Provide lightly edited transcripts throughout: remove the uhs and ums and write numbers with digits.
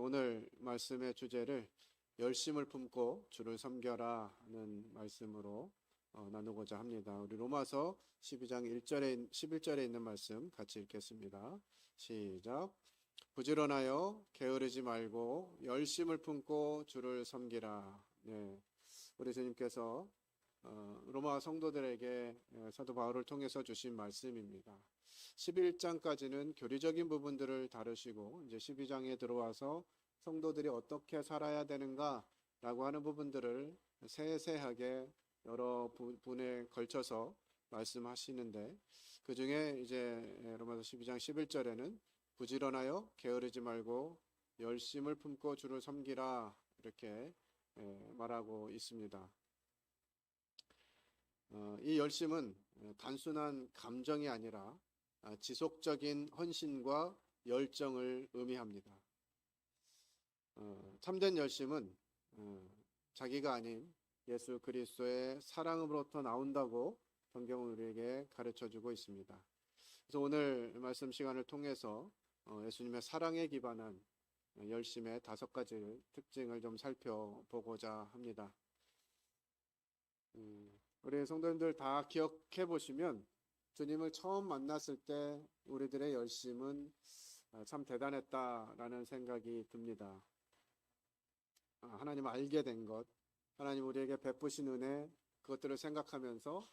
오늘 말씀의 주제를 열심을 품고 주를 섬겨라 하는 말씀으로 나누고자 합니다. 우리 로마서 12장 1절에 11절에 있는 말씀 같이 읽겠습니다. 시작. 부지런하여 게으르지 말고 열심을 품고 주를 섬기라. 네, 우리 주님께서 로마 성도들에게 사도 바울을 통해서 주신 말씀입니다. 11장까지는 교리적인 부분들을 다루시고 이제 12장에 들어와서 성도들이 어떻게 살아야 되는가 라고 하는 부분들을 세세하게 여러 분에 걸쳐서 말씀하시는데, 그 중에 이제 로마서 12장 11절에는 부지런하여 게으르지 말고 열심을 품고 주를 섬기라 이렇게 말하고 있습니다. 이 열심은 단순한 감정이 아니라 지속적인 헌신과 열정을 의미합니다. 참된 열심은 자기가 아닌 예수 그리스도의 사랑으로부터 나온다고 성경은 우리에게 가르쳐주고 있습니다. 그래서 오늘 말씀 시간을 통해서 예수님의 사랑에 기반한 열심의 5가지 특징을 좀 살펴보고자 합니다. 우리 성도님들 다 기억해 보시면 주님을 처음 만났을 때 우리들의 열심은 참 대단했다라는 생각이 듭니다. 하나님을 알게 된 것, 하나님 우리에게 베푸신 은혜, 그것들을 생각하면서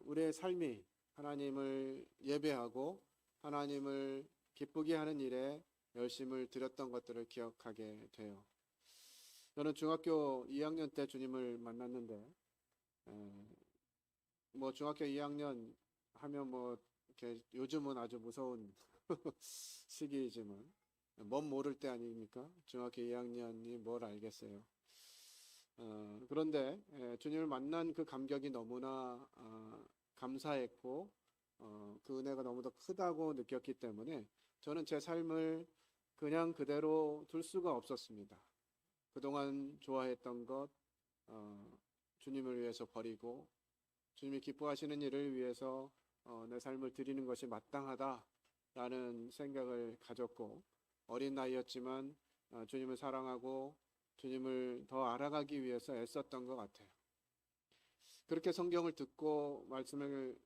우리의 삶이 하나님을 예배하고 하나님을 기쁘게 하는 일에 열심을 드렸던 것들을 기억하게 돼요. 저는 중학교 2학년 때 주님을 만났는데 뭐 중학교 2학년 하면 뭐 이렇게 요즘은 아주 무서운 시기이지만 뭔 모를 때 아닙니까? 중학교 2학년이 뭘 알겠어요. 그런데 주님을 만난 그 감격이 너무나 감사했고 그 은혜가 너무도 크다고 느꼈기 때문에 저는 제 삶을 그냥 그대로 둘 수가 없었습니다. 그동안 좋아했던 것 주님을 위해서 버리고 주님이 기뻐하시는 일을 위해서 내 삶을 드리는 것이 마땅하다라는 생각을 가졌고, 어린 나이였지만 주님을 사랑하고 주님을 더 알아가기 위해서 애썼던 것 같아요. 그렇게 성경을 듣고 말씀을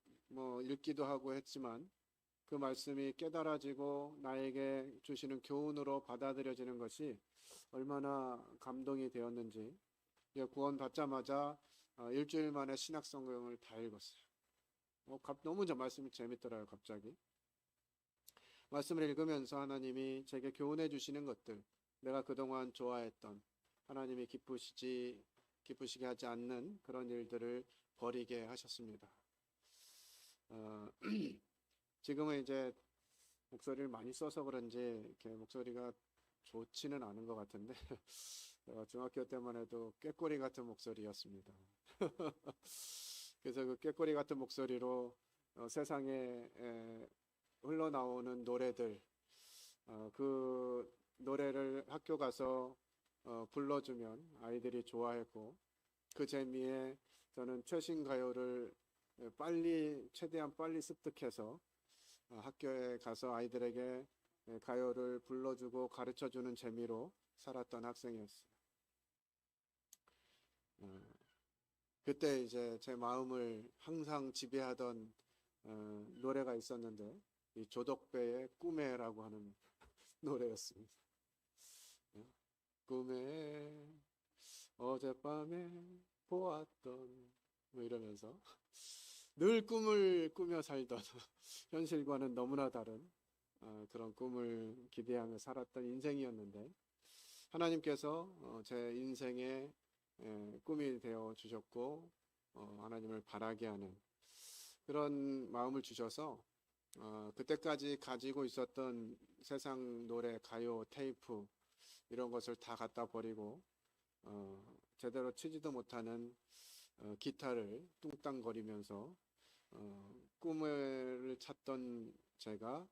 읽기도 하고 했지만 그 말씀이 깨달아지고 나에게 주시는 교훈으로 받아들여지는 것이 얼마나 감동이 되었는지, 구원 받자마자 일주일 만에 신약 성경을 다 읽었어요. 너무 저 말씀이 재밌더라고요. 갑자기 말씀을 읽으면서 하나님이 제게 교훈해 주시는 것들, 내가 그동안 좋아했던 하나님이 기쁘시게 하지 않는 그런 일들을 버리게 하셨습니다. 지금은 이제 목소리를 많이 써서 그런지 이렇게 목소리가 좋지는 않은 것 같은데 중학교 때만 해도 꾀꼬리 같은 목소리였습니다. 그래서 그 꾀꼬리 같은 목소리로 세상에 흘러나오는 노래들, 그 노래를 학교 가서 불러주면 아이들이 좋아했고, 그 재미에 저는 최신 가요를 최대한 빨리 습득해서 학교에 가서 아이들에게 가요를 불러주고 가르쳐주는 재미로 살았던 학생이었어요. 그때 이제 제 마음을 항상 지배하던 노래가 있었는데, 이 조덕배의 꿈에라고 하는 노래였습니다. 꿈에 어젯밤에 보았던 이러면서 늘 꿈을 꾸며 살던 현실과는 너무나 다른 그런 꿈을 기대하며 살았던 인생이었는데, 하나님께서 제 인생의 꿈이 되어 주셨고 하나님을 바라게 하는 그런 마음을 주셔서 그때까지 가지고 있었던 세상 노래, 가요, 테이프 이런 것을 다 갖다 버리고 제대로 치지도 못하는 기타를 뚱땅거리면서 꿈을 찾던 제가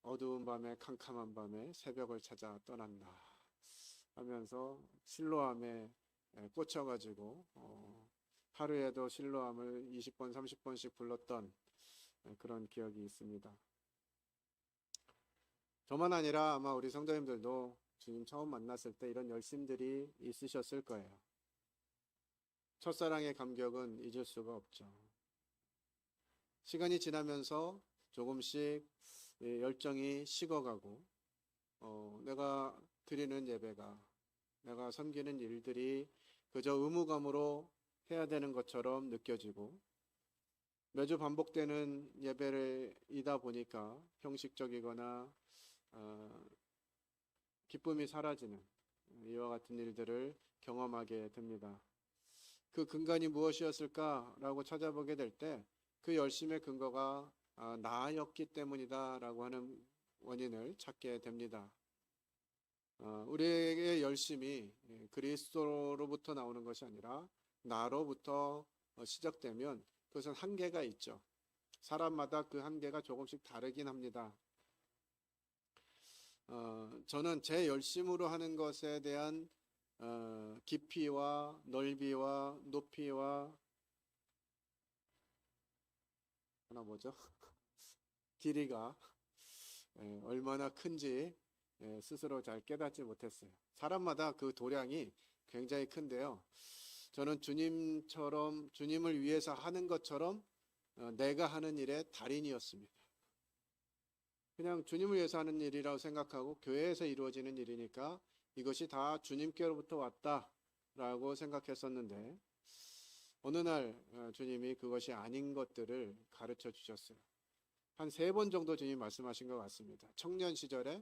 어두운 밤에, 캄캄한 밤에 새벽을 찾아 떠난다 하면서 실로암에 꽂혀가지고 하루에도 실로암을 20번, 30번씩 불렀던 그런 기억이 있습니다. 저만 아니라 아마 우리 성도님들도 주님 처음 만났을 때 이런 열심들이 있으셨을 거예요. 첫사랑의 감격은 잊을 수가 없죠. 시간이 지나면서 조금씩 열정이 식어가고, 내가 드리는 예배가, 내가 섬기는 일들이 그저 의무감으로 해야 되는 것처럼 느껴지고, 매주 반복되는 예배이다 보니까 형식적이거나 기쁨이 사라지는 이와 같은 일들을 경험하게 됩니다. 그 근간이 무엇이었을까라고 찾아보게 될 때 그 열심의 근거가 나였기 때문이다라고 하는 원인을 찾게 됩니다. 우리의 열심이 그리스도로부터 나오는 것이 아니라 나로부터 시작되면 그것은 한계가 있죠. 사람마다 그 한계가 조금씩 다르긴 합니다. 저는 제 열심으로 하는 것에 대한 깊이와 넓이와 높이와 하나 뭐죠? 길이가 얼마나 큰지 스스로 잘 깨닫지 못했어요. 사람마다 그 도량이 굉장히 큰데요. 저는 주님을 위해서 하는 것처럼 내가 하는 일의 달인이었습니다. 그냥 주님을 위해서 하는 일이라고 생각하고 교회에서 이루어지는 일이니까 이것이 다 주님께로부터 왔다라고 생각했었는데 어느 날 주님이 그것이 아닌 것들을 가르쳐 주셨어요. 한 3번 정도 주님 말씀하신 것 같습니다. 청년 시절에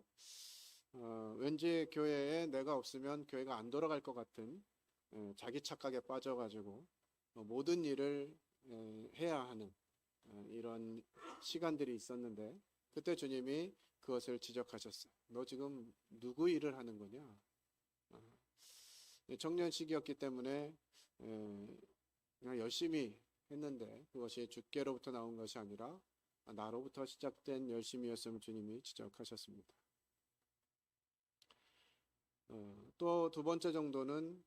왠지 교회에 내가 없으면 교회가 안 돌아갈 것 같은 자기 착각에 빠져가지고 모든 일을 해야 하는 이런 시간들이 있었는데 그때 주님이 그것을 지적하셨어요. 너 지금 누구 일을 하는 거냐? 청년 시기였기 때문에 그냥 열심히 했는데 그것이 주께로부터 나온 것이 아니라 나로부터 시작된 열심이었음을 주님이 지적하셨습니다. 또 2번째 정도는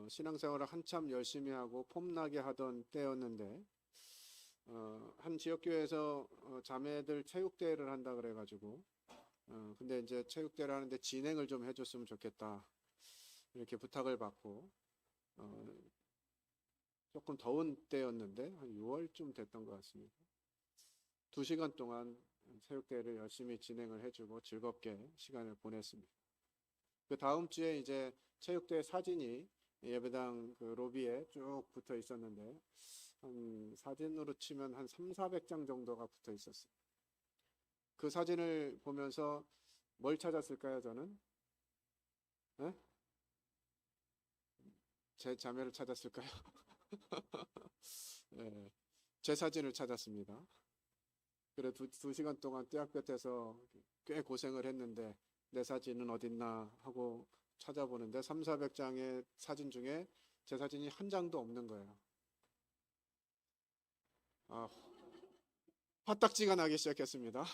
신앙생활을 한참 열심히 하고 폼나게 하던 때였는데 한 지역교회에서 자매들 체육대회를 한다 그래가지고 근데 이제 체육대회를 하는데 진행을 좀 해줬으면 좋겠다 이렇게 부탁을 받고 조금 더운 때였는데 한 6월쯤 됐던 것 같습니다. 2시간 동안 체육대회를 열심히 진행을 해주고 즐겁게 시간을 보냈습니다. 그 다음 주에 이제 체육대회 사진이 예배당 그 로비에 쭉 붙어 있었는데 한 사진으로 치면 한 300~400장 정도가 붙어 있었어요. 그 사진을 보면서 뭘 찾았을까요, 저는? 네? 제 자매를 찾았을까요? 네, 제 사진을 찾았습니다. 그래 2시간 동안 떼약볕에서 꽤 고생을 했는데 내 사진은 어딨나 하고 찾아보는데 300~400장의 사진 중에 제 사진이 한 장도 없는 거예요. 화딱지가 나기 시작했습니다.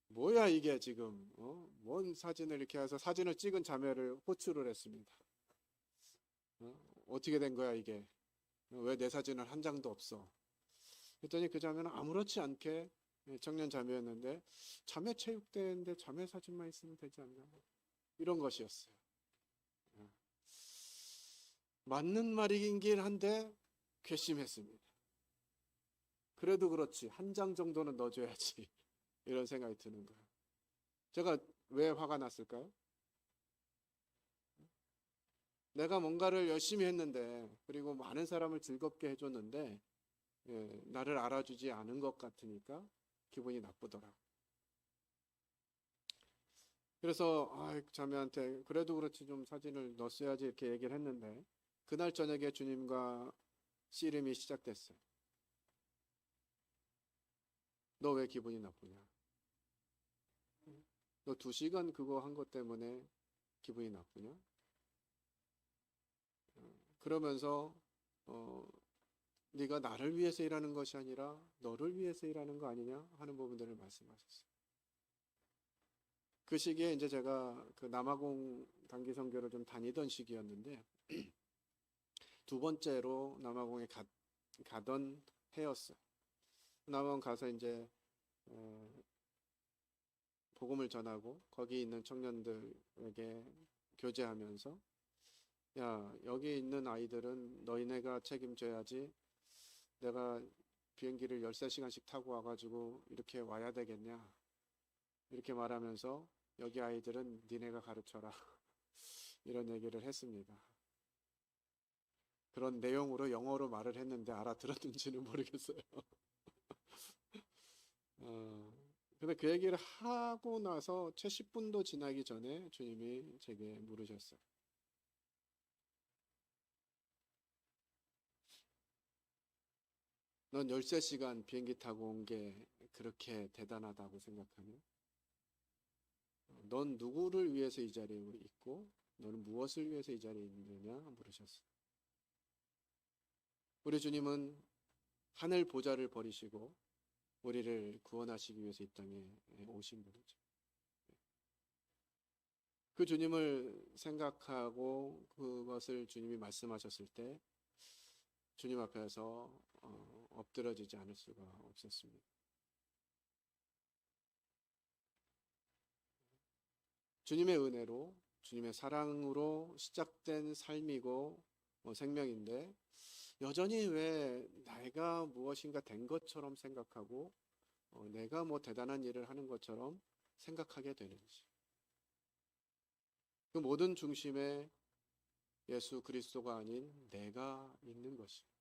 뭐야 이게 지금 뭔 사진을 이렇게 해서 사진을 찍은 자매를 호출을 했습니다. 어떻게 된 거야 이게? 왜 내 사진은 한 장도 없어? 그랬더니 그 자매는 아무렇지 않게 청년 자매였는데 자매 체육대회인데 자매 사진만 있으면 되지 않나? 이런 것이었어요. 맞는 말이긴 한데 괘씸했습니다. 그래도 그렇지 한 장 정도는 넣어줘야지 이런 생각이 드는 거예요. 제가 왜 화가 났을까요? 내가 뭔가를 열심히 했는데 그리고 많은 사람을 즐겁게 해줬는데 나를 알아주지 않은 것 같으니까 기분이 나쁘더라. 그래서 자매한테 그래도 그렇지 좀 사진을 넣었어야지 이렇게 얘기를 했는데 그날 저녁에 주님과 씨름이 시작됐어요. 너 왜 기분이 나쁘냐? 너 2시간 그거 한 것 때문에 기분이 나쁘냐? 그러면서 네가 나를 위해서 일하는 것이 아니라 너를 위해서 일하는 거 아니냐 하는 부분들을 말씀하셨어요. 그 시기에 이제 제가 그 남아공 단기 선교를 좀 다니던 시기였는데 2번째로 남아공에 가던 해였어요. 남아공 가서 이제 복음을 전하고 거기 있는 청년들에게 교제하면서 야, 여기 있는 아이들은 너희네가 책임져야지 내가 비행기를 13시간씩 타고 와가지고 이렇게 와야 되겠냐 이렇게 말하면서 여기 아이들은 니네가 가르쳐라 이런 얘기를 했습니다. 그런 내용으로 영어로 말을 했는데 알아들었는지는 모르겠어요. 근데 그 얘기를 하고 나서 채 10분도 지나기 전에 주님이 제게 물으셨어요. 넌 13시간 비행기 타고 온 게 그렇게 대단하다고 생각하냐? 넌 누구를 위해서 이 자리에 있고 너는 무엇을 위해서 이 자리에 있느냐 물으셨어요. 우리 주님은 하늘 보좌를 버리시고 우리를 구원하시기 위해서 이 땅에 오신 분이죠. 그 주님을 생각하고 그것을 주님이 말씀하셨을 때 주님 앞에서 엎드러지지 않을 수가 없었습니다. 주님의 은혜로 주님의 사랑으로 시작된 삶이고 생명인데 여전히 왜 내가 무엇인가 된 것처럼 생각하고 내가 뭐 대단한 일을 하는 것처럼 생각하게 되는지 그 모든 중심에 예수 그리스도가 아닌 내가 있는 것입니다.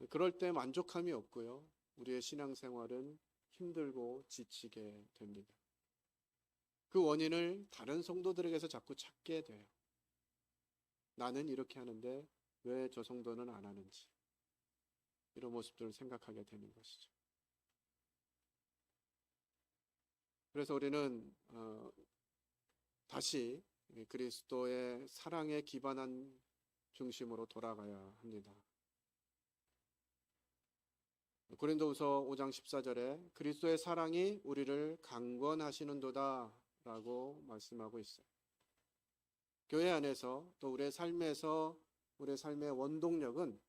그럴 때 만족함이 없고요. 우리의 신앙생활은 힘들고 지치게 됩니다. 그 원인을 다른 성도들에게서 자꾸 찾게 돼요. 나는 이렇게 하는데 왜 저 성도는 안 하는지 이런 모습들을 생각하게 되는 것이죠. 그래서 우리는 다시 그리스도의 사랑에 기반한 중심으로 돌아가야 합니다. 고린도후서 5장 14절에 그리스도의 사랑이 우리를 강권하시는도다 라고 말씀하고 있어요. 교회 안에서 또 우리의 삶에서 우리의 삶의 원동력은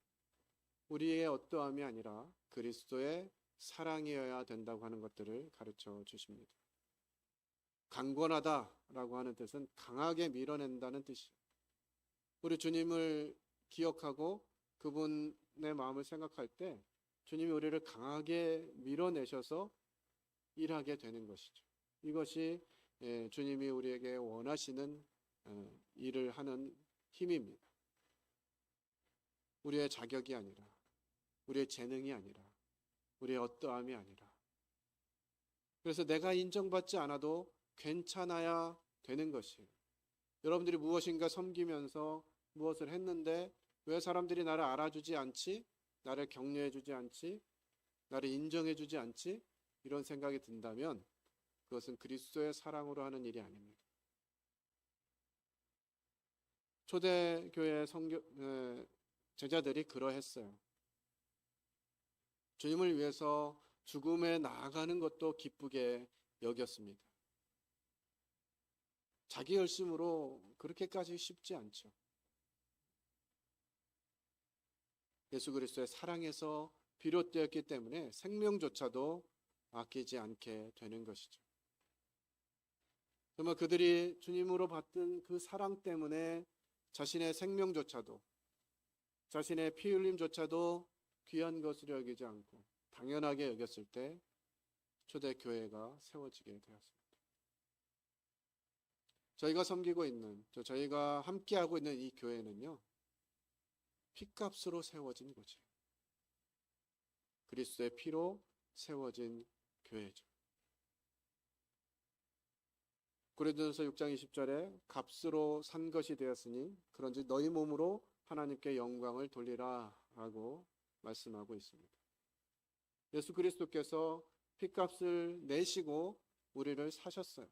우리의 어떠함이 아니라 그리스도의 사랑이어야 된다고 하는 것들을 가르쳐 주십니다. 강권하다라고 하는 뜻은 강하게 밀어낸다는 뜻이에요. 우리 주님을 기억하고 그분의 마음을 생각할 때 주님이 우리를 강하게 밀어내셔서 일하게 되는 것이죠. 이것이 주님이 우리에게 원하시는 일을 하는 힘입니다. 우리의 자격이 아니라 우리의 재능이 아니라 우리의 어떠함이 아니라 그래서 내가 인정받지 않아도 괜찮아야 되는 것이에요. 여러분들이 무엇인가 섬기면서 무엇을 했는데 왜 사람들이 나를 알아주지 않지? 나를 격려해주지 않지? 나를 인정해주지 않지? 이런 생각이 든다면 그것은 그리스도의 사랑으로 하는 일이 아닙니다. 초대교회 제자들이 그러했어요. 주님을 위해서 죽음에 나아가는 것도 기쁘게 여겼습니다. 자기 열심으로 그렇게까지 쉽지 않죠. 예수 그리스도의 사랑에서 비롯되었기 때문에 생명조차도 아끼지 않게 되는 것이죠. 정말 그들이 주님으로 받은 그 사랑 때문에 자신의 생명조차도 자신의 피 흘림조차도 귀한 것으로 여기지 않고 당연하게 여겼을 때 초대교회가 세워지게 되었습니다. 저희가 섬기고 있는 저희가 함께하고 있는 이 교회는요. 피값으로 세워진 거죠. 그리스도의 피로 세워진 교회죠. 고린도전서 6장 20절에 값으로 산 것이 되었으니 그런즉 너희 몸으로 하나님께 영광을 돌리라 라고 말씀하고 있습니다. 예수 그리스도께서 피값을 내시고 우리를 사셨어요.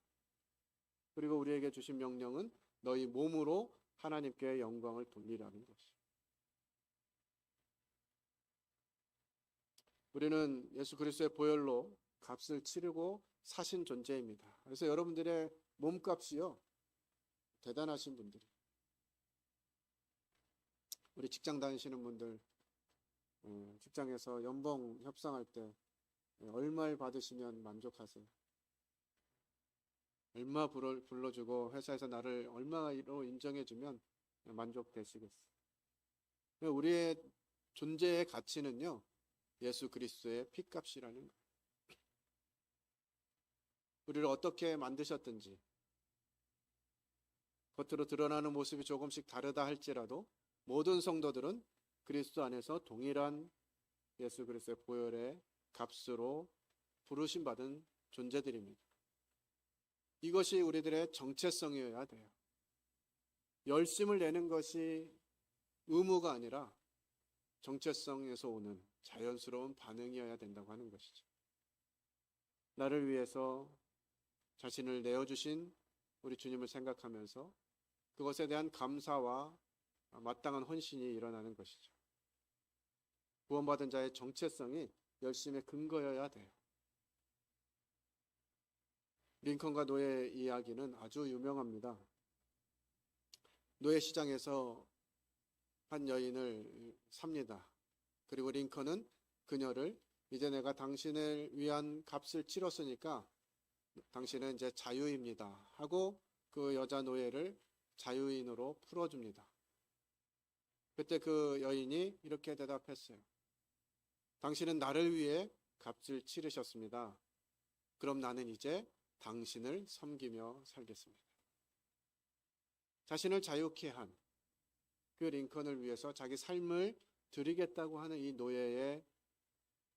그리고 우리에게 주신 명령은 너희 몸으로 하나님께 영광을 돌리라는 것이죠. 우리는 예수 그리스도의 보혈로 값을 치르고 사신 존재입니다. 그래서 여러분들의 몸값이요 대단하신 분들이 우리 직장 다니시는 분들 직장에서 연봉 협상할 때 얼마를 받으시면 만족하세요? 얼마 불러주고 회사에서 나를 얼마로 인정해주면 만족되시겠어요? 우리의 존재의 가치는요, 예수 그리스도의 피값이라는 거예요. 우리를 어떻게 만드셨든지 겉으로 드러나는 모습이 조금씩 다르다 할지라도 모든 성도들은 그리스도 안에서 동일한 예수 그리스도의 보혈의 값으로 부르심 받은 존재들입니다. 이것이 우리들의 정체성이어야 돼요. 열심을 내는 것이 의무가 아니라 정체성에서 오는 자연스러운 반응이어야 된다고 하는 것이죠. 나를 위해서 자신을 내어주신 우리 주님을 생각하면서 그것에 대한 감사와 마땅한 헌신이 일어나는 것이죠. 구원받은 자의 정체성이 열심의 근거여야 돼요. 링컨과 노예 이야기는 아주 유명합니다. 노예 시장에서 한 여인을 삽니다. 그리고 링컨은 그녀를 이제 내가 당신을 위한 값을 치렀으니까 당신은 이제 자유입니다 하고 그 여자 노예를 자유인으로 풀어줍니다. 그때 그 여인이 이렇게 대답했어요. 당신은 나를 위해 값을 치르셨습니다. 그럼 나는 이제 당신을 섬기며 살겠습니다. 자신을 자유케 한 그 링컨을 위해서 자기 삶을 드리겠다고 하는 이 노예의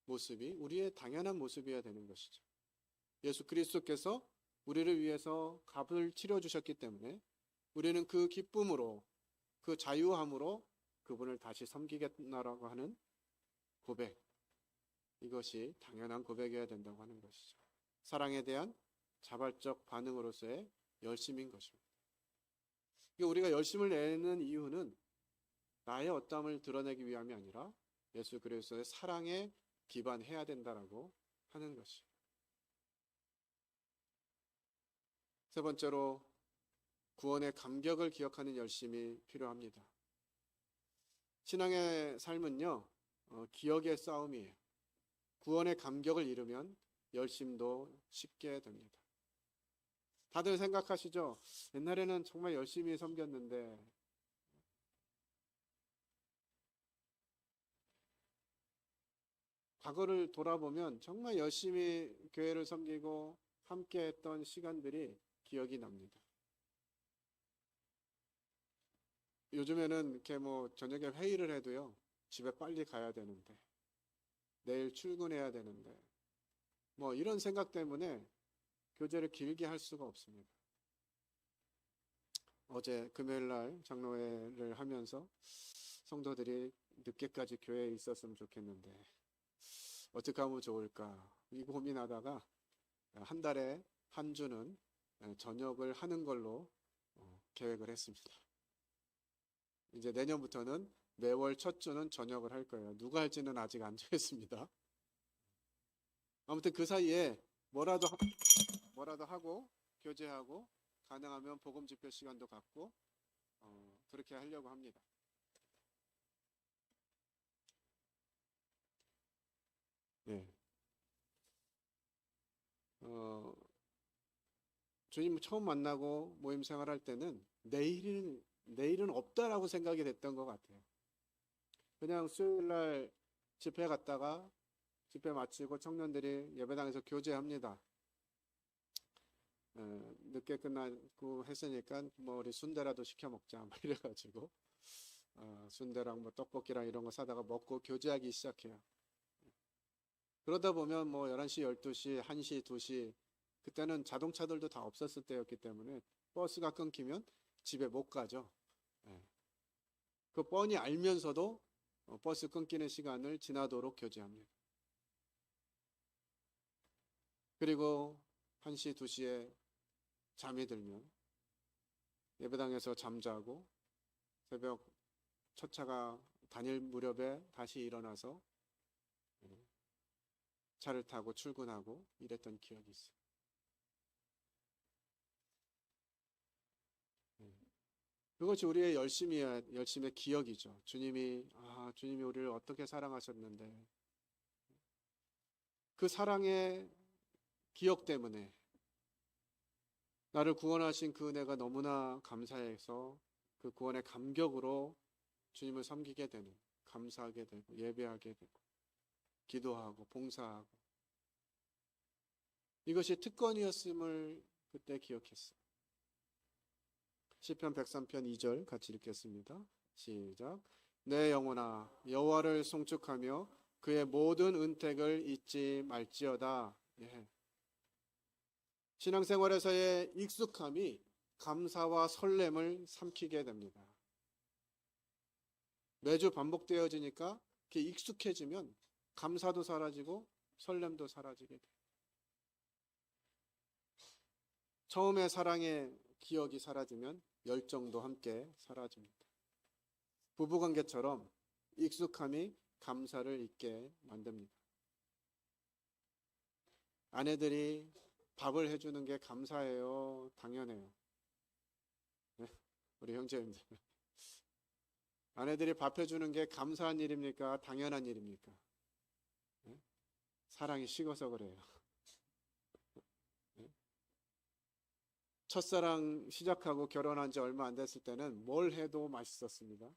모습이 우리의 당연한 모습이어야 되는 것이죠. 예수 그리스도께서 우리를 위해서 값을 치러주셨기 때문에 우리는 그 기쁨으로, 그 자유함으로 그분을 다시 섬기겠나라고 하는 고백, 이것이 당연한 고백이어야 된다고 하는 것이죠. 사랑에 대한 자발적 반응으로서의 열심인 것입니다. 우리가 열심을 내는 이유는 나의 어떠함을 드러내기 위함이 아니라 예수 그리스도의 사랑에 기반해야 된다라고 하는 것이죠. 세 번째로 구원의 감격을 기억하는 열심이 필요합니다. 신앙의 삶은요, 기억의 싸움이에요. 구원의 감격을 잃으면 열심도 쉽게 됩니다. 다들 생각하시죠? 옛날에는 정말 열심히 섬겼는데 과거를 돌아보면 정말 열심히 교회를 섬기고 함께 했던 시간들이 기억이 납니다. 요즘에는 이렇게 뭐 저녁에 회의를 해도요, 집에 빨리 가야 되는데, 내일 출근해야 되는데, 뭐 이런 생각 때문에 교제를 길게 할 수가 없습니다. 어제 금요일 날 장로회를 하면서 성도들이 늦게까지 교회에 있었으면 좋겠는데 어떻게 하면 좋을까 이 고민하다가 한 달에 한 주는 저녁을 하는 걸로 계획을 했습니다. 이제 내년부터는 매월 첫 주는 저녁을 할 거예요. 누가 할지는 아직 안 정했습니다. 아무튼 그 사이에 뭐라도 하고 교제하고 가능하면 복음 집회 시간도 갖고 그렇게 하려고 합니다. 네. 주님 처음 만나고 모임 생활할 때는 내일은 없다라고 생각이 됐던 것 같아요. 그냥 수요일 날 집회 갔다가 집회 마치고 청년들이 예배당에서 교제합니다. 늦게 끝나고 했으니까 뭐 우리 순대라도 시켜 먹자 막 이래가지고 순대랑 뭐 떡볶이랑 이런 거 사다가 먹고 교제하기 시작해요. 그러다 보면 뭐 11시, 12시, 1시, 2시 그때는 자동차들도 다 없었을 때였기 때문에 버스가 끊기면 집에 못 가죠. 그 뻔히 알면서도 버스 끊기는 시간을 지나도록 교제합니다. 그리고 1시, 2시에 잠이 들면 예배당에서 잠자고 새벽 첫 차가 다닐 무렵에 다시 일어나서 차를 타고 출근하고 이랬던 기억이 있어요. 그것이 우리의 열심의 기억이죠. 주님이 우리를 어떻게 사랑하셨는데 그 사랑의 기억 때문에 나를 구원하신 그 은혜가 너무나 감사해서 그 구원의 감격으로 주님을 섬기게 되는, 감사하게 되고 예배하게 되고 기도하고 봉사하고, 이것이 특권이었음을 그때 기억했어요. 시편 103편 2절 같이 읽겠습니다. 시작. 내 영혼아 여호와를 송축하며 그의 모든 은택을 잊지 말지어다. 예. 신앙생활에서의 익숙함이 감사와 설렘을 삼키게 됩니다. 매주 반복되어지니까 그게 익숙해지면 감사도 사라지고 설렘도 사라지게 돼요. 처음에 사랑의 기억이 사라지면 열정도 함께 사라집니다. 부부관계처럼 익숙함이 감사를 잊게 만듭니다. 아내들이 밥을 해주는 게 감사해요? 당연해요? 네? 우리 형제님들. 아내들이 밥 해주는 게 감사한 일입니까? 당연한 일입니까? 네? 사랑이 식어서 그래요. 네? 첫사랑 시작하고 결혼한 지 얼마 안 됐을 때는 뭘 해도 맛있었습니다.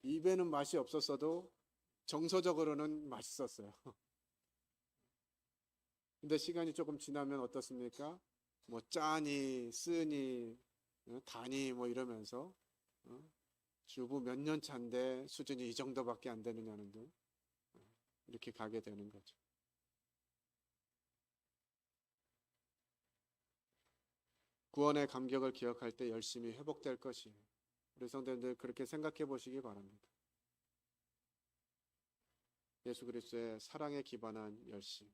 입에는 맛이 없었어도 정서적으로는 맛있었어요. 근데 시간이 조금 지나면 어떻습니까? 뭐 짜니, 쓰니, 다니 뭐 이러면서 주부 몇 년 차인데 수준이 이 정도밖에 안 되느냐는 등 이렇게 가게 되는 거죠. 구원의 감격을 기억할 때 열심히 회복될 것이에요. 우리 성도님들 그렇게 생각해 보시기 바랍니다. 예수 그리스도의 사랑에 기반한 열심,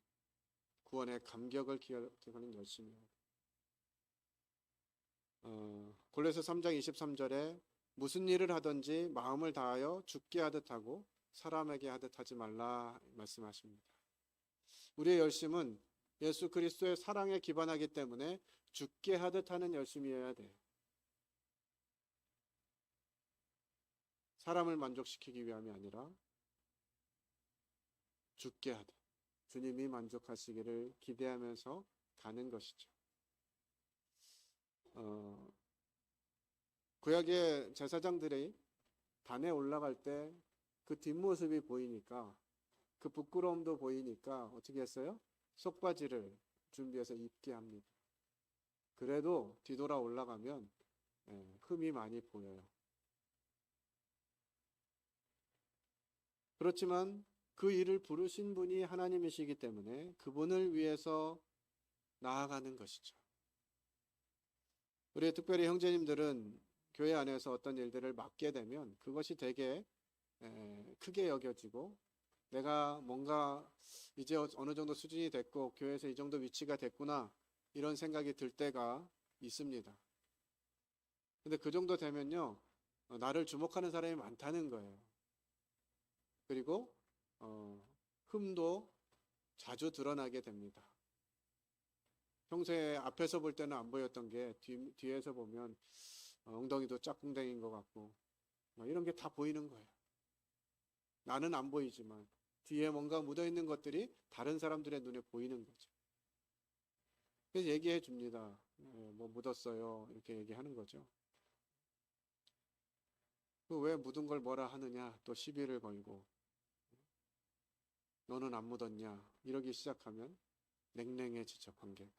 구원의 감격을 기억하는 열심이에요. 골로새 3장 23절에 무슨 일을 하든지 마음을 다하여 주께 하듯 하고 사람에게 하듯 하지 말라 말씀하십니다. 우리의 열심은 예수 그리스도의 사랑에 기반하기 때문에 주께 하듯 하는 열심이어야 돼요. 사람을 만족시키기 위함이 아니라 주께 하듯, 주님이 만족하시기를 기대하면서 가는 것이죠. 구약의 제사장들이 단에 올라갈 때 그 뒷모습이 보이니까, 그 부끄러움도 보이니까 어떻게 했어요? 속바지를 준비해서 입게 합니다. 그래도 뒤돌아 올라가면 흠이 많이 보여요. 그렇지만 그 일을 부르신 분이 하나님이시기 때문에 그분을 위해서 나아가는 것이죠. 우리 특별히 형제님들은 교회 안에서 어떤 일들을 맡게 되면 그것이 되게 크게 여겨지고, 내가 뭔가 이제 어느 정도 수준이 됐고 교회에서 이 정도 위치가 됐구나 이런 생각이 들 때가 있습니다. 근데 그 정도 되면요, 나를 주목하는 사람이 많다는 거예요. 그리고 흠도 자주 드러나게 됩니다. 평소에 앞에서 볼 때는 안 보였던 게 뒤에서 보면 엉덩이도 짝꿍댕인 것 같고 이런 게 다 보이는 거예요. 나는 안 보이지만 뒤에 뭔가 묻어있는 것들이 다른 사람들의 눈에 보이는 거죠. 그래서 얘기해 줍니다. 뭐 묻었어요 이렇게 얘기하는 거죠. 왜 묻은 걸 뭐라 하느냐 또 시비를 걸고, 너는 안 묻었냐 이러기 시작하면 냉랭해지죠, 관계가.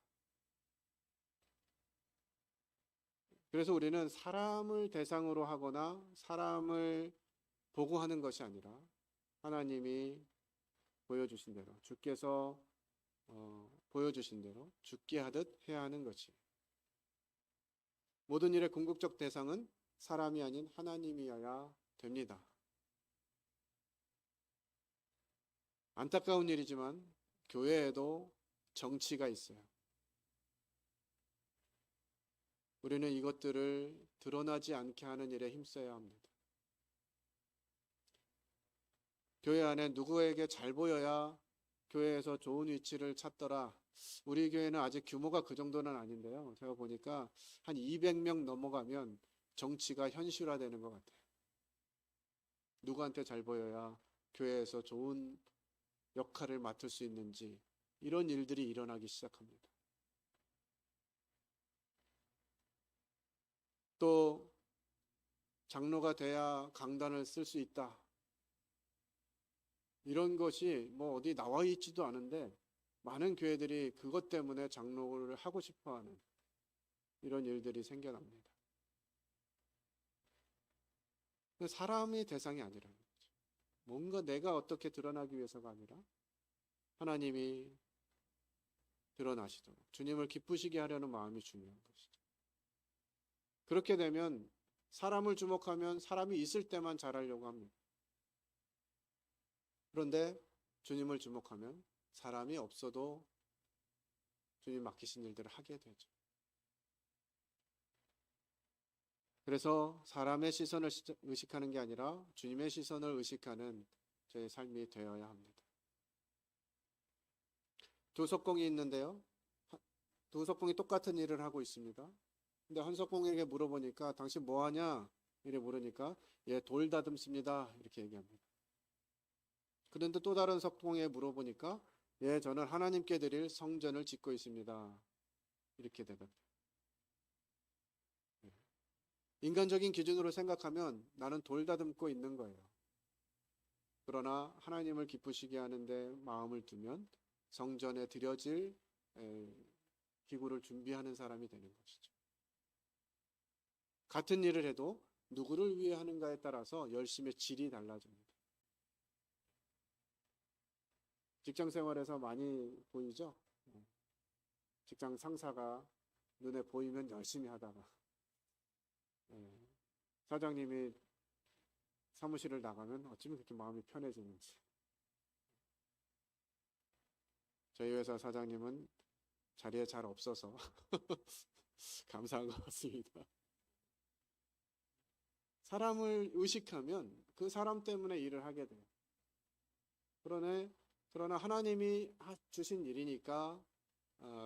그래서 우리는 사람을 대상으로 하거나 사람을 보고 하는 것이 아니라 하나님이 보여주신 대로, 주께서 보여주신 대로 주께 하듯 해야 하는 것이, 모든 일의 궁극적 대상은 사람이 아닌 하나님이어야 됩니다. 안타까운 일이지만 교회에도 정치가 있어요. 우리는 이것들을 드러나지 않게 하는 일에 힘써야 합니다. 교회 안에 누구에게 잘 보여야 교회에서 좋은 위치를 찾더라. 우리 교회는 아직 규모가 그 정도는 아닌데요. 제가 보니까 한 200명 넘어가면 정치가 현실화되는 것 같아요. 누구한테 잘 보여야 교회에서 좋은 역할을 맡을 수 있는지, 이런 일들이 일어나기 시작합니다. 또 장로가 돼야 강단을 쓸 수 있다, 이런 것이 뭐 어디 나와 있지도 않은데 많은 교회들이 그것 때문에 장로를 하고 싶어하는 이런 일들이 생겨납니다. 사람이 대상이 아니라는 거죠. 뭔가 내가 어떻게 드러나기 위해서가 아니라 하나님이 드러나시도록 주님을 기쁘시게 하려는 마음이 중요한 것이죠. 그렇게 되면 사람을 주목하면 사람이 있을 때만 잘하려고 합니다. 그런데 주님을 주목하면 사람이 없어도 주님 맡기신 일들을 하게 되죠. 그래서 사람의 시선을 의식하는 게 아니라 주님의 시선을 의식하는 저의 삶이 되어야 합니다. 두 석공이 있는데요. 두 석공이 똑같은 일을 하고 있습니다. 근데 한 석공에게 물어보니까 당신 뭐 하냐? 이래 물으니까 예, 돌 다듬습니다. 이렇게 얘기합니다. 그런데 또 다른 석공에 물어보니까 예, 저는 하나님께 드릴 성전을 짓고 있습니다. 이렇게 대답해요. 인간적인 기준으로 생각하면 나는 돌 다듬고 있는 거예요. 그러나 하나님을 기쁘시게 하는데 마음을 두면 성전에 드려질 기구를 준비하는 사람이 되는 것이죠. 같은 일을 해도 누구를 위해 하는가에 따라서 열심의 질이 달라집니다. 직장 생활에서 많이 보이죠? 직장 상사가 눈에 보이면 열심히 하다가 사장님이 사무실을 나가면 어쩌면 그렇게 마음이 편해지는지. 저희 회사 사장님은 자리에 잘 없어서 감사한 것 같습니다. 사람을 의식하면 그 사람 때문에 일을 하게 돼요. 그러나 하나님이 주신 일이니까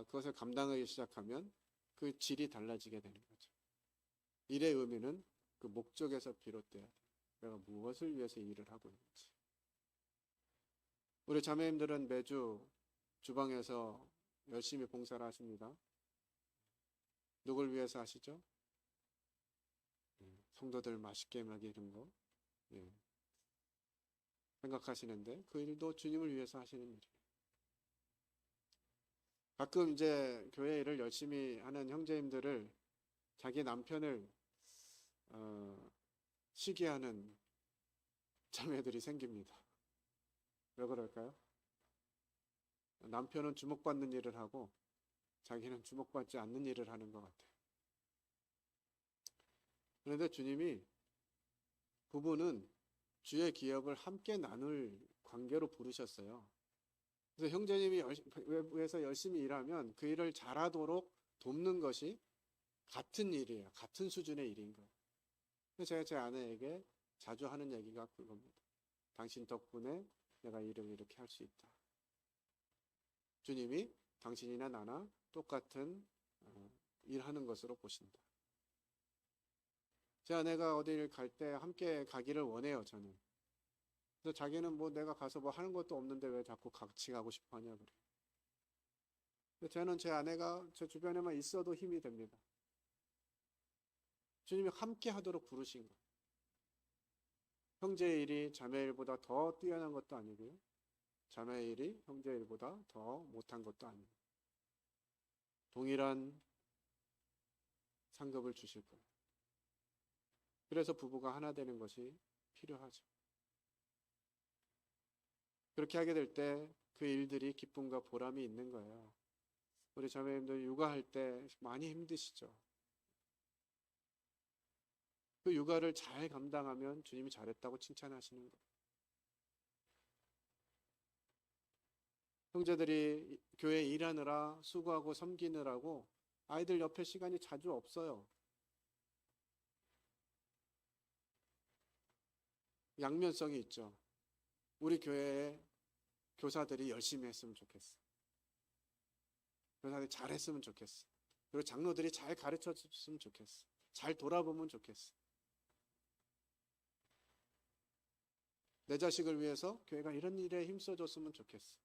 그것을 감당하기 시작하면 그 질이 달라지게 되는 거죠. 일의 의미는 그 목적에서 비롯돼야 돼요. 내가 무엇을 위해서 일을 하고 있는지. 우리 자매님들은 매주 주방에서 열심히 봉사를 하십니다. 누굴 위해서 하시죠? 성도들 맛있게 먹이는 거 생각하시는데 그 일도 주님을 위해서 하시는 일이에요. 가끔 이제 교회 일을 열심히 하는 형제님들을 자기 남편을 시기하는 자매들이 생깁니다. 왜 그럴까요? 남편은 주목받는 일을 하고 자기는 주목받지 않는 일을 하는 것 같아요. 그런데 주님이 부부는 주의 기업을 함께 나눌 관계로 부르셨어요. 그래서 형제님이 외부에서 열심히 일하면 그 일을 잘하도록 돕는 것이 같은 일이에요. 같은 수준의 일인 거예요. 그래서 제가 제 아내에게 자주 하는 얘기가 그겁니다. 당신 덕분에 내가 일을 이렇게 할 수 있다. 주님이 당신이나 나나 똑같은 일하는 것으로 보신다. 제 아내가 어디를 갈 때 함께 가기를 원해요, 저는. 그래서 자기는 뭐 내가 가서 뭐 하는 것도 없는데 왜 자꾸 같이 가고 싶어 하냐 그래요. 근데 저는 제 아내가 제 주변에만 있어도 힘이 됩니다. 주님이 함께 하도록 부르신 거예요. 형제의 일이 자매의 일보다 더 뛰어난 것도 아니고요. 자매의 일이 형제의 일보다 더 못한 것도 아닙니다. 동일한 상급을 주실 거예요. 그래서 부부가 하나 되는 것이 필요하죠. 그렇게 하게 될 때 그 일들이 기쁨과 보람이 있는 거예요. 우리 자매님들 육아할 때 많이 힘드시죠? 그 육아를 잘 감당하면 주님이 잘했다고 칭찬하시는 거예요. 형제들이 교회 일하느라 수고하고 섬기느라고 아이들 옆에 시간이 자주 없어요. 양면성이 있죠. 우리 교회에 교사들이 열심히 했으면 좋겠어. 교사들이 잘했으면 좋겠어. 그리고 장로들이 잘 가르쳐줬으면 좋겠어. 잘 돌아보면 좋겠어. 내 자식을 위해서 교회가 이런 일에 힘써줬으면 좋겠어.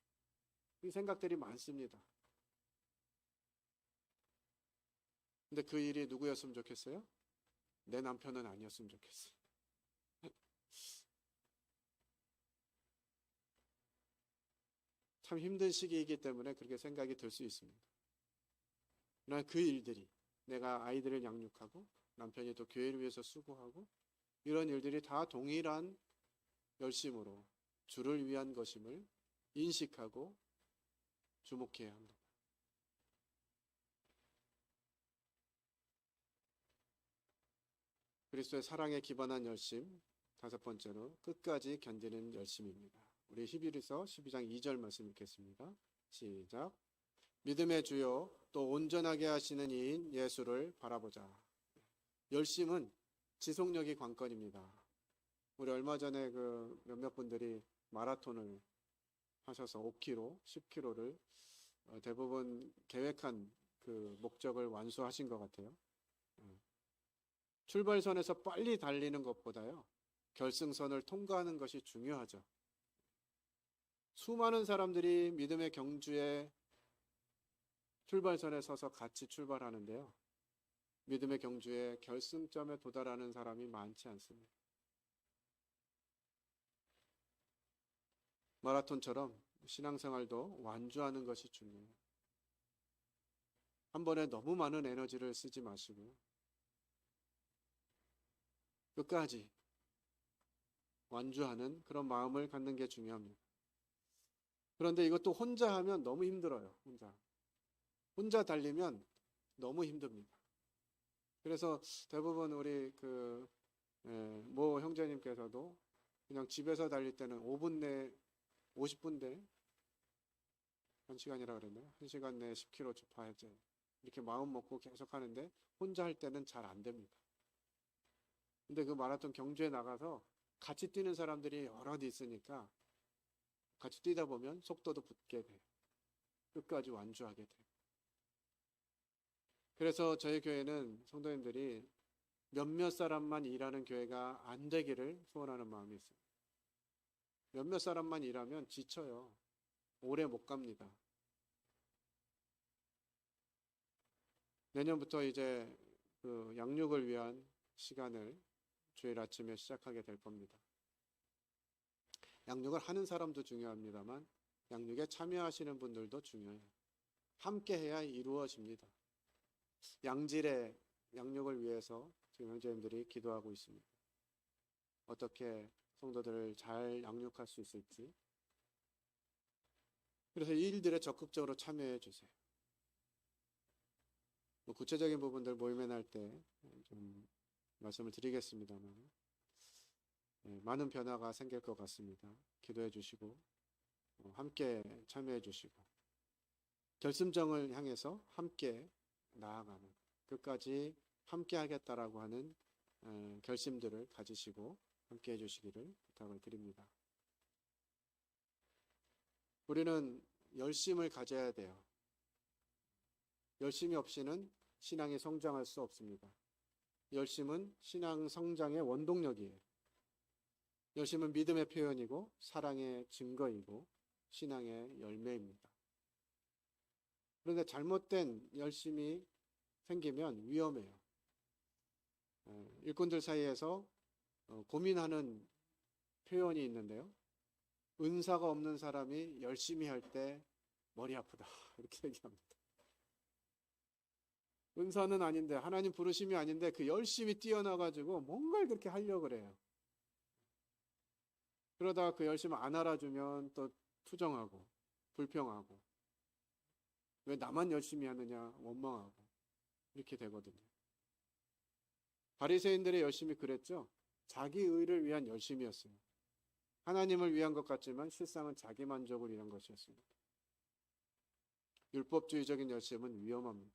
이 생각들이 많습니다. 근데 그 일이 누구였으면 좋겠어요? 내 남편은 아니었으면 좋겠어요. 참 힘든 시기이기 때문에 그렇게 생각이 들 수 있습니다. 그러나 그 일들이, 내가 아이들을 양육하고 남편이 또 교회를 위해서 수고하고, 이런 일들이 다 동일한 열심으로 주를 위한 것임을 인식하고 주목해야 합니다. 그리스도의 사랑에 기반한 열심, 다섯 번째로 끝까지 견디는 열심입니다. 우리 히브리서 12장 2절 말씀 읽겠습니다. 시작. 믿음의 주요 또 온전하게 하시는 이인 예수를 바라보자. 열심은 지속력이 관건입니다. 우리 얼마 전에 그 몇몇 분들이 마라톤을 하셔서 5km, 10km를 대부분 계획한 그 목적을 완수하신 것 같아요. 출발선에서 빨리 달리는 것보다요, 결승선을 통과하는 것이 중요하죠. 수많은 사람들이 믿음의 경주에 출발선에 서서 같이 출발하는데요, 믿음의 경주의 결승점에 도달하는 사람이 많지 않습니다. 마라톤처럼 신앙생활도 완주하는 것이 중요해요. 한 번에 너무 많은 에너지를 쓰지 마시고요, 끝까지 완주하는 그런 마음을 갖는 게 중요합니다. 그런데 이것도 혼자 하면 너무 힘들어요. 혼자 달리면 너무 힘듭니다. 그래서 대부분 우리 모 형제님께서도 그냥 집에서 달릴 때는 5분 내 50분 내 1시간이라 그랬나요? 1시간 내에 10km 주파해야지, 이렇게 마음 먹고 계속 하는데 혼자 할 때는 잘 안 됩니다. 근데 그 마라톤 경주에 나가서 같이 뛰는 사람들이 여럿 있으니까 같이 뛰다 보면 속도도 붙게 돼요. 끝까지 완주하게 돼요. 그래서 저희 교회는 성도님들이 몇몇 사람만 일하는 교회가 안 되기를 소원하는 마음이 있어요. 몇몇 사람만 일하면 지쳐요. 오래 못 갑니다. 내년부터 이제 그 양육을 위한 시간을 주일 아침에 시작하게 될 겁니다. 양육을 하는 사람도 중요합니다만 양육에 참여하시는 분들도 중요해요. 함께 해야 이루어집니다. 양질의 양육을 위해서 지금 형제님들이 기도하고 있습니다. 어떻게 성도들을 잘 양육할 수 있을지. 그래서 이 일들에 적극적으로 참여해 주세요. 구체적인 부분들 모임에 날 때 좀 말씀을 드리겠습니다만, 많은 변화가 생길 것 같습니다. 기도해 주시고 함께 참여해 주시고 결심정을 향해서 함께 나아가는, 끝까지 함께 하겠다라고 하는 결심들을 가지시고 함께 해주시기를 부탁을 드립니다. 우리는 열심을 가져야 돼요. 열심이 없이는 신앙이 성장할 수 없습니다. 열심은 신앙 성장의 원동력이에요. 열심은 믿음의 표현이고 사랑의 증거이고 신앙의 열매입니다. 그런데 잘못된 열심이 생기면 위험해요. 일꾼들 사이에서 고민하는 표현이 있는데요, 은사가 없는 사람이 열심히 할 때 머리 아프다, 이렇게 얘기합니다. 은사는 아닌데, 하나님 부르심이 아닌데 그 열심히 뛰어나가지고 뭔가를 그렇게 하려고 그래요. 그러다가 그 열심을 안 알아주면 또 투정하고 불평하고, 왜 나만 열심히 하느냐 원망하고, 이렇게 되거든요. 바리새인들의 열심이 그랬죠. 자기 의를 위한 열심이었어요. 하나님을 위한 것 같지만 실상은 자기 만족을 위한 것이었습니다. 율법주의적인 열심은 위험합니다.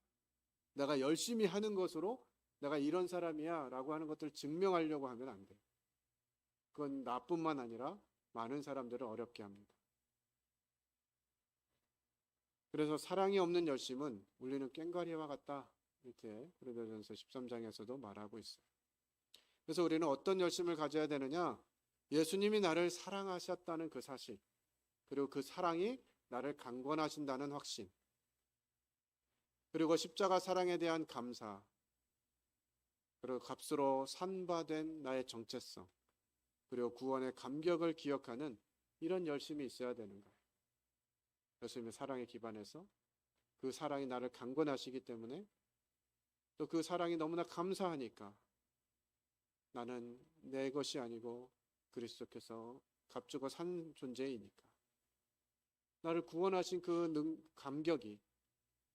내가 열심히 하는 것으로 내가 이런 사람이야 라고 하는 것들을 증명하려고 하면 안 돼요. 그건 나뿐만 아니라 많은 사람들을 어렵게 합니다. 그래서 사랑이 없는 열심은 울리는 꽹과리와 같다, 이렇게 고린도전서 13장에서도 말하고 있어요. 그래서 우리는 어떤 열심을 가져야 되느냐? 예수님이 나를 사랑하셨다는 그 사실, 그리고 그 사랑이 나를 강권하신다는 확신, 그리고 십자가 사랑에 대한 감사, 그리고 값으로 산바된 나의 정체성, 그리고 구원의 감격을 기억하는 이런 열심이 있어야 되는 거예요. 예수님의 사랑에 기반해서 그 사랑이 나를 강권하시기 때문에 또 그 사랑이 너무나 감사하니까 나는 내 것이 아니고 그리스도께서 값주고 산 존재이니까 나를 구원하신 그 감격이,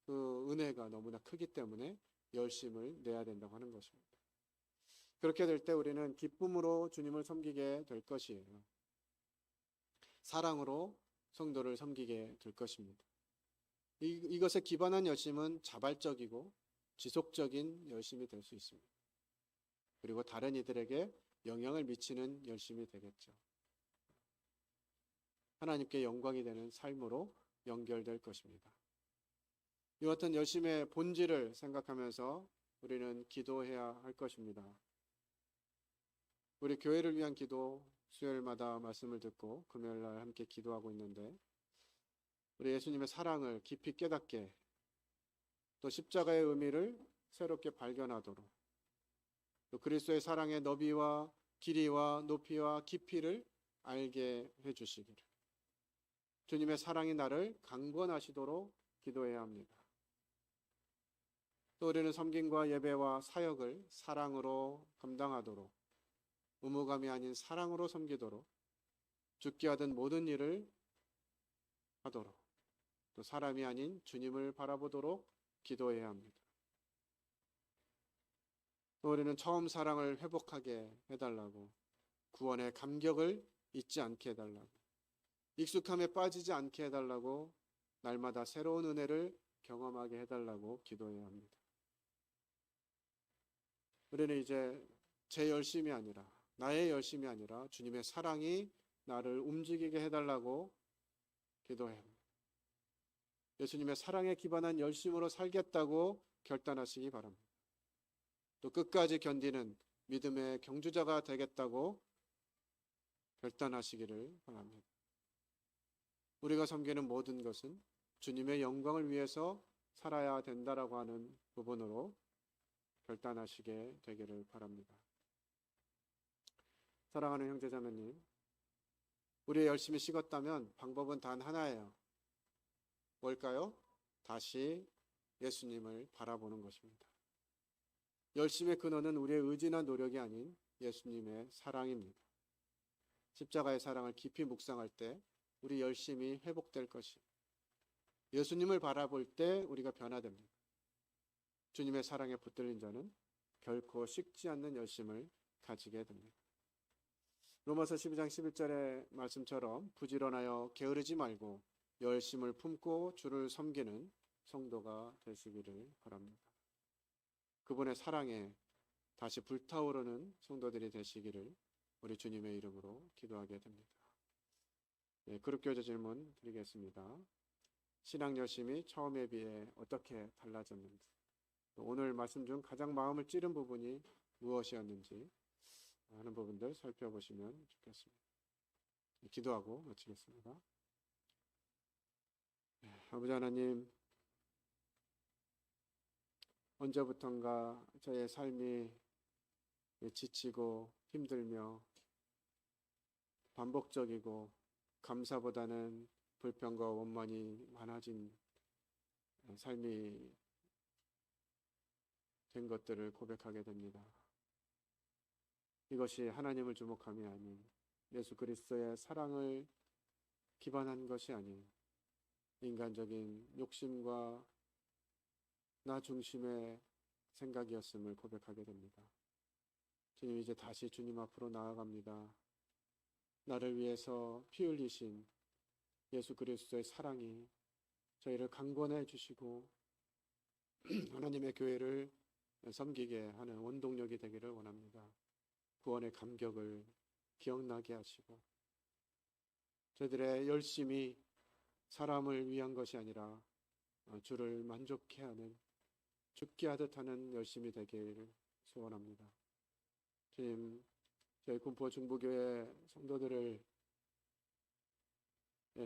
그 은혜가 너무나 크기 때문에 열심을 내야 된다고 하는 것입니다. 그렇게 될 때 우리는 기쁨으로 주님을 섬기게 될 것이에요. 사랑으로 성도를 섬기게 될 것입니다. 이것에 기반한 열심은 자발적이고 지속적인 열심이 될 수 있습니다. 그리고 다른 이들에게 영향을 미치는 열심이 되겠죠. 하나님께 영광이 되는 삶으로 연결될 것입니다. 이 같은 열심의 본질을 생각하면서 우리는 기도해야 할 것입니다. 우리 교회를 위한 기도 수요일마다 말씀을 듣고 금요일날 함께 기도하고 있는데 우리 예수님의 사랑을 깊이 깨닫게 또 십자가의 의미를 새롭게 발견하도록 또 그리스도의 사랑의 너비와 길이와 높이와 깊이를 알게 해주시기를 주님의 사랑이 나를 강권하시도록 기도해야 합니다. 또 우리는 섬김과 예배와 사역을 사랑으로 감당하도록 의무감이 아닌 사랑으로 섬기도록 죽게 하던 모든 일을 하도록 또 사람이 아닌 주님을 바라보도록 기도해야 합니다. 또 우리는 처음 사랑을 회복하게 해달라고 구원의 감격을 잊지 않게 해달라고 익숙함에 빠지지 않게 해달라고 날마다 새로운 은혜를 경험하게 해달라고 기도해야 합니다. 우리는 이제 제 열심이 아니라 나의 열심이 아니라 주님의 사랑이 나를 움직이게 해달라고 기도해야 합니다. 예수님의 사랑에 기반한 열심으로 살겠다고 결단하시기 바랍니다. 또 끝까지 견디는 믿음의 경주자가 되겠다고 결단하시기를 바랍니다. 우리가 섬기는 모든 것은 주님의 영광을 위해서 살아야 된다라고 하는 부분으로 결단하시게 되기를 바랍니다. 사랑하는 형제자매님, 우리의 열심이 식었다면 방법은 단 하나예요. 뭘까요? 다시 예수님을 바라보는 것입니다. 열심의 근원은 우리의 의지나 노력이 아닌 예수님의 사랑입니다. 십자가의 사랑을 깊이 묵상할 때 우리 열심이 회복될 것이 예수님을 바라볼 때 우리가 변화됩니다. 주님의 사랑에 붙들린 자는 결코 식지 않는 열심을 가지게 됩니다. 로마서 12장 11절의 말씀처럼 부지런하여 게으르지 말고 열심을 품고 주를 섬기는 성도가 되시기를 바랍니다. 그분의 사랑에 다시 불타오르는 성도들이 되시기를 우리 주님의 이름으로 기도하게 됩니다. 네, 그룹교제 질문 드리겠습니다. 신앙 열심이 처음에 비해 어떻게 달라졌는지, 오늘 말씀 중 가장 마음을 찌른 부분이 무엇이었는지 하는 부분들 살펴보시면 좋겠습니다. 기도하고 마치겠습니다. 아버지 하나님, 언제부턴가 저의 삶이 지치고 힘들며 반복적이고 감사보다는 불평과 원망이 많아진 삶이 된 것들을 고백하게 됩니다. 이것이 하나님을 주목함이 아닌 예수 그리스도의 사랑을 기반한 것이 아닌 인간적인 욕심과 나 중심의 생각이었음을 고백하게 됩니다. 주님, 이제 다시 주님 앞으로 나아갑니다. 나를 위해서 피 흘리신 예수 그리스도의 사랑이 저희를 강권해 주시고 하나님의 교회를 섬기게 하는 원동력이 되기를 원합니다. 구원의 감격을 기억나게 하시고 저희들의 열심이 사람을 위한 것이 아니라 주를 만족해 하는 죽게 하듯 하는 열심이 되기를 소원합니다. 주님, 저희 군포 중부교회 성도들을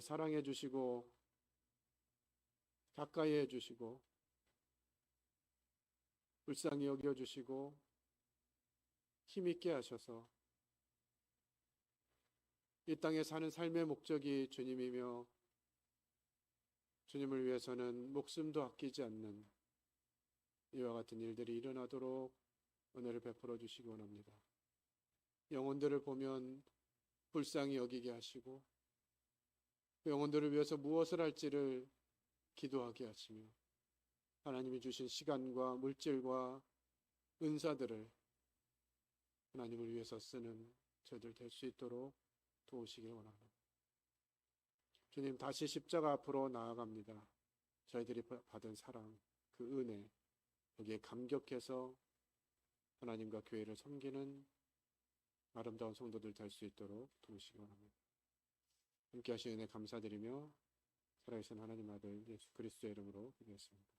사랑해 주시고 가까이 해 주시고 불쌍히 여겨 주시고 힘있게 하셔서 이 땅에 사는 삶의 목적이 주님이며 주님을 위해서는 목숨도 아끼지 않는 이와 같은 일들이 일어나도록 은혜를 베풀어 주시기 원합니다. 영혼들을 보면 불쌍히 여기게 하시고 그 영혼들을 위해서 무엇을 할지를 기도하게 하시며 하나님이 주신 시간과 물질과 은사들을 하나님을 위해서 쓰는 저희들 될 수 있도록 도우시길 원합니다. 주님, 다시 십자가 앞으로 나아갑니다. 저희들이 받은 사랑, 그 은혜, 여기에 감격해서 하나님과 교회를 섬기는 아름다운 성도들 될 수 있도록 도우시기 원합니다. 함께 하신 은혜 감사드리며 살아계신 하나님 아들 예수 그리스도의 이름으로 기도했습니다.